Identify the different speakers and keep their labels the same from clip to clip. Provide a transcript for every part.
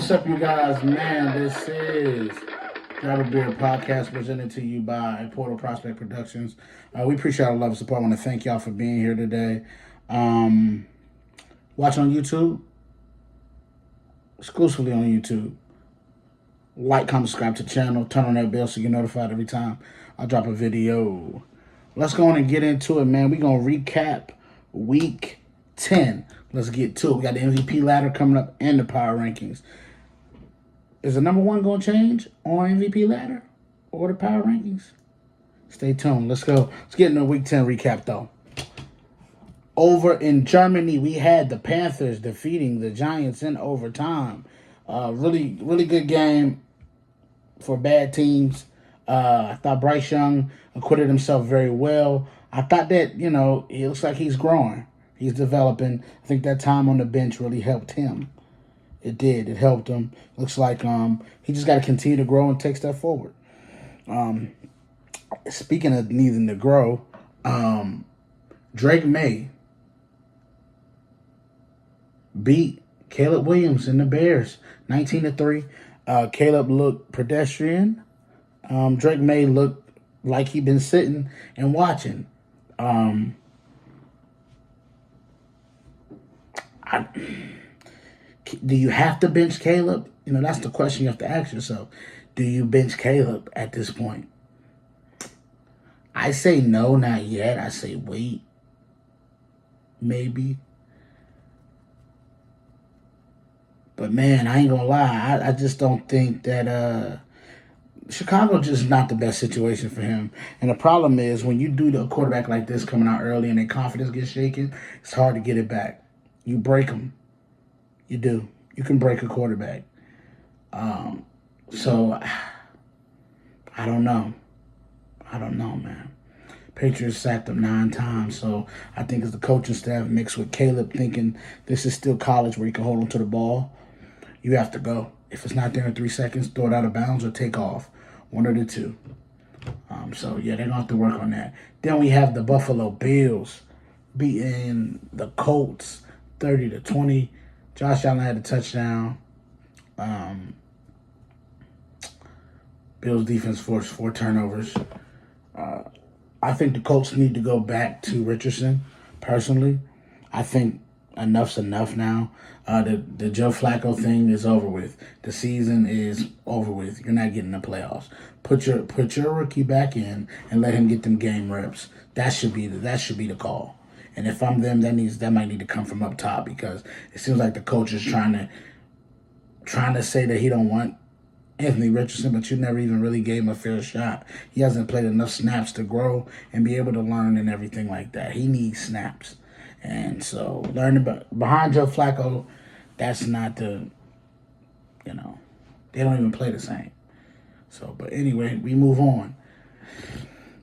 Speaker 1: What's up, you guys? Man, this is Grab a Beer podcast presented to you by Portal Prospect Productions. We appreciate our love and support. I want to thank y'all for being here today. Watch on YouTube, exclusively on YouTube. Like, comment, subscribe to the channel. Turn on that bell so you're notified every time I drop a video. Let's go on and get into it, man. We're going to recap Week 10. Let's get to it. We got the MVP ladder coming up and the power rankings. Is the number one going to change on MVP ladder or the power rankings? Stay tuned. Let's go. Let's get into Week 10 recap, though. Over in Germany, we had the Panthers defeating the Giants in overtime. Really good game for bad teams. I thought Bryce Young acquitted himself very well. I thought that, he looks like he's growing. He's developing. I think that time on the bench really helped him. It did. It helped him. Looks like he just got to continue to grow and take step forward. Speaking of needing to grow, Drake May beat Caleb Williams and the Bears 19-3. Caleb looked pedestrian. Drake May looked like he'd been sitting and watching. Do you have to bench Caleb? That's the question you have to ask yourself. Do you bench Caleb at this point? I say no, not yet. I say wait. Maybe. But, man, I ain't going to lie. I just don't think that Chicago just not the best situation for him. And the problem is when you do a quarterback like this coming out early and their confidence gets shaken, it's hard to get it back. You break them. You do. You can break a quarterback. So, I don't know. Man. Patriots sacked him 9 times, so I think it's the coaching staff mixed with Caleb thinking this is still college where you can hold on to the ball. You have to go. If it's not there in 3 seconds, throw it out of bounds or take off. One of the two. So, yeah, they're going to have to work on that. Then we have the Buffalo Bills beating the Colts 30-20. Josh Allen had a touchdown. Bills defense forced 4 turnovers. I think the Colts need to go back to Richardson, personally. I think enough's enough now. The Joe Flacco thing is over with. The season is over with. You're not getting the playoffs. Put your rookie back in and let him get them game reps. That should be the call. And if I'm them, that might need to come from up top because it seems like the coach is trying to say that he don't want Anthony Richardson, but you never even really gave him a fair shot. He hasn't played enough snaps to grow and be able to learn and everything like that. He needs snaps. And so learning behind Joe Flacco, that's not they don't even play the same. So, but anyway, we move on.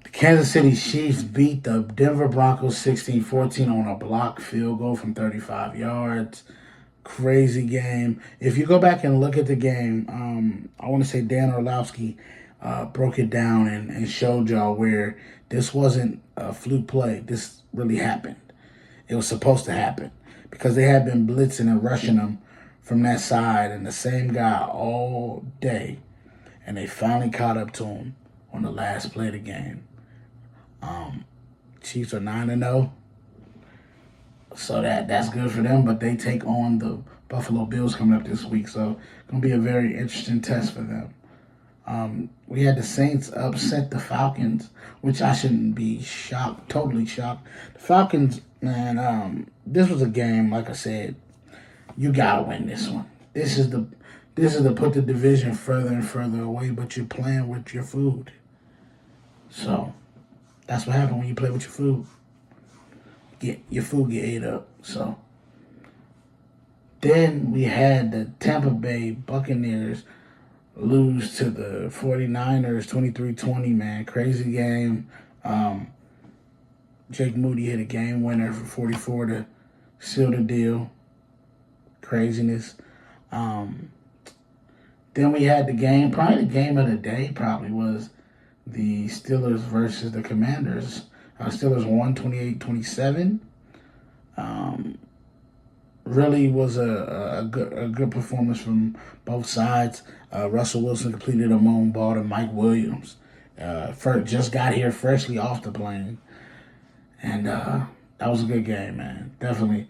Speaker 1: The Kansas City Chiefs beat the Denver Broncos 16-14 on a blocked field goal from 35 yards. Crazy game. If you go back and look at the game, I want to say Dan Orlovsky broke it down and showed y'all where this wasn't a fluke play. This really happened. It was supposed to happen because they had been blitzing and rushing them from that side and the same guy all day. And they finally caught up to him on the last play of the game. Chiefs are 9-0. So that's good for them, but they take on the Buffalo Bills coming up this week. So it's going to be a very interesting test for them. We had the Saints upset the Falcons, which I shouldn't be totally shocked. The Falcons, man, this was a game, like I said, you got to win this one. This is to put the division further and further away, but you're playing with your food. So that's what happens when you play with your food. Your food get ate up. So then we had the Tampa Bay Buccaneers lose to the 49ers 23-20, man. Crazy game. Jake Moody hit a game winner for 44 to seal the deal. Craziness. Then we had the game, probably the game of the day probably was the Steelers versus the Commanders. Steelers won 28-27. really was a good performance from both sides. Russell Wilson completed a moon ball to Mike Williams. Just got here freshly off the plane, and that was a good game, man. Definitely.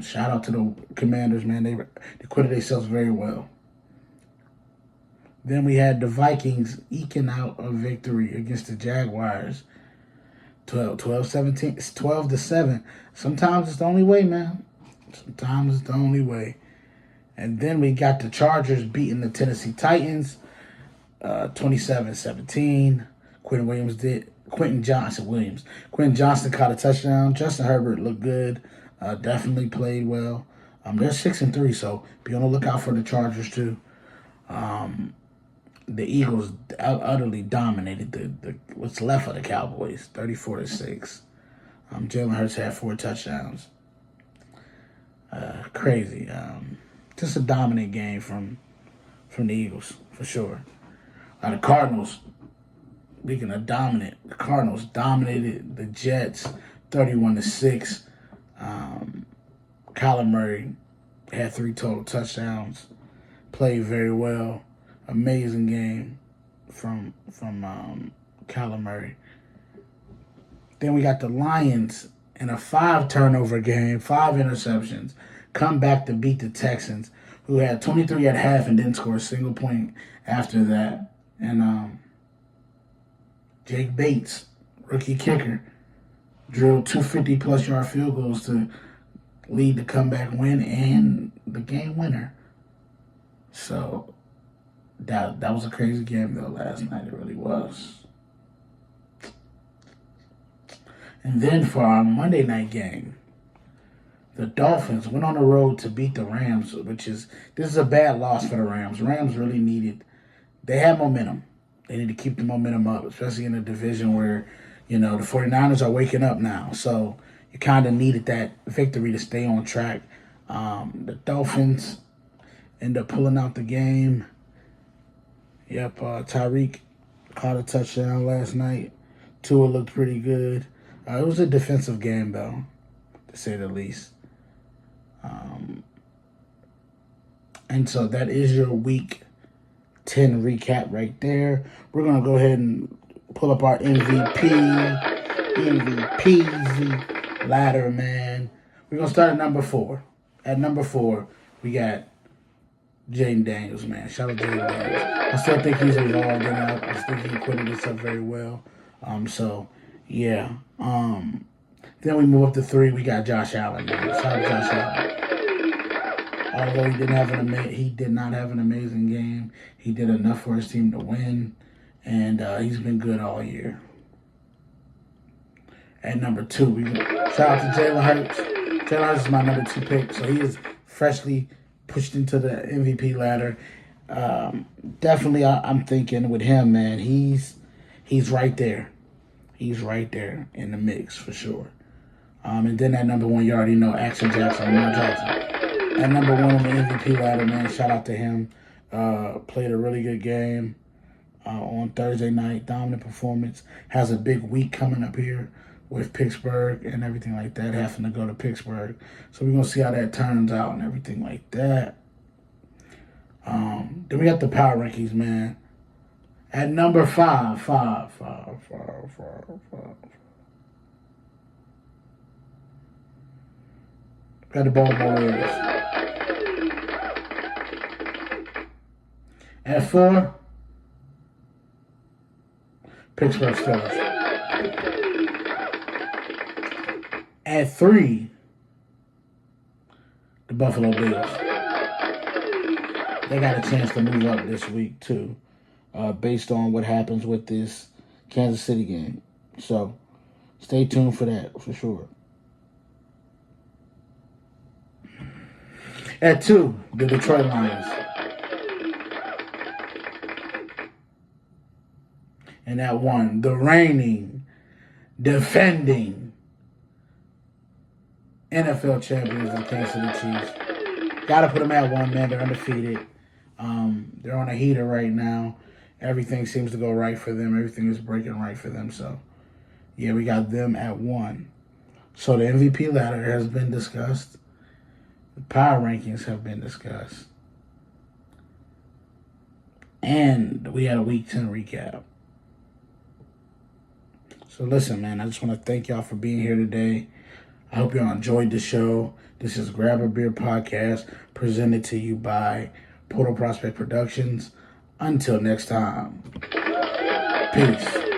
Speaker 1: Shout out to the Commanders, man. They acquitted themselves very well. Then we had the Vikings eking out a victory against the Jaguars. 17, 12-7. Sometimes it's the only way, man. Sometimes it's the only way. And then we got the Chargers beating the Tennessee Titans 27-17. Quentin Johnson caught a touchdown. Justin Herbert looked good. Definitely played well. They're 6-3, so be on the lookout for the Chargers too. The Eagles utterly dominated the what's left of the Cowboys, 34-6. Jalen Hurts had 4 touchdowns. Crazy. Just a dominant game from the Eagles for sure. The Cardinals, speaking of dominant, the Cardinals dominated the Jets, 31-6. Kyler Murray had 3 total touchdowns. Played very well. Amazing game from Kyler Murray. Then we got the Lions in a 5-turnover game, 5 interceptions, come back to beat the Texans, who had 23 at half and didn't score a single point after that. And Jake Bates, rookie kicker, drilled 2 50-plus yard field goals to lead the comeback win and the game winner. So that was a crazy game, though, last night. It really was. And then for our Monday night game, the Dolphins went on the road to beat the Rams, this is a bad loss for the Rams. Rams really they had momentum. They need to keep the momentum up, especially in a division where, the 49ers are waking up now. So you kind of needed that victory to stay on track. The Dolphins end up pulling out the game. Yep, Tyreek caught a touchdown last night. Tua looked pretty good. It was a defensive game, though, to say the least. And so that is your Week 10 recap right there. We're going to go ahead and pull up our MVP ladder, man. We're going to start at number 4. At number 4, we got Jayden Daniels, man. Shout out to Jayden Daniels. I still think he's evolved enough. I still think he acquitted himself very well. Yeah. Then we move up to 3. We got Josh Allen, man. Shout out to Josh Allen. Although he did not have an amazing game, he did enough for his team to win, and he's been good all year. At number 2, shout out to Jalen Hurts. Jalen Hurts is my number 2 pick, so he is freshly pushed into the MVP ladder. Definitely, I'm thinking with him, man, he's right there. He's right there in the mix for sure. And then at number 1, you already know Action Jackson, Lamar Jackson. At number 1 on the MVP ladder, man, shout out to him. Played a really good game on Thursday night. Dominant performance. Has a big week coming up here with Pittsburgh and everything like that, having to go to Pittsburgh. So we're going to see how that turns out and everything like that. Then we got the power rankings, man. At number 5. Got the Baltimore Ravens. At 4, Pittsburgh Steelers. At 3, the Buffalo Bills. They got a chance to move up this week, too, based on what happens with this Kansas City game. So, stay tuned for that, for sure. At 2, the Detroit Lions. And at 1, the reigning, defending NFL champions, the Kansas City Chiefs. Got to put them at 1, man. They're undefeated. They're on a heater right now. Everything seems to go right for them. Everything is breaking right for them. So, yeah, we got them at 1. So the MVP ladder has been discussed. Power rankings have been discussed. And we had a Week 10 recap. So listen, man, I just want to thank y'all for being here today. I hope y'all enjoyed the show. This is Grab a Beer Podcast, presented to you by Portal Prospect Productions. Until next time, peace.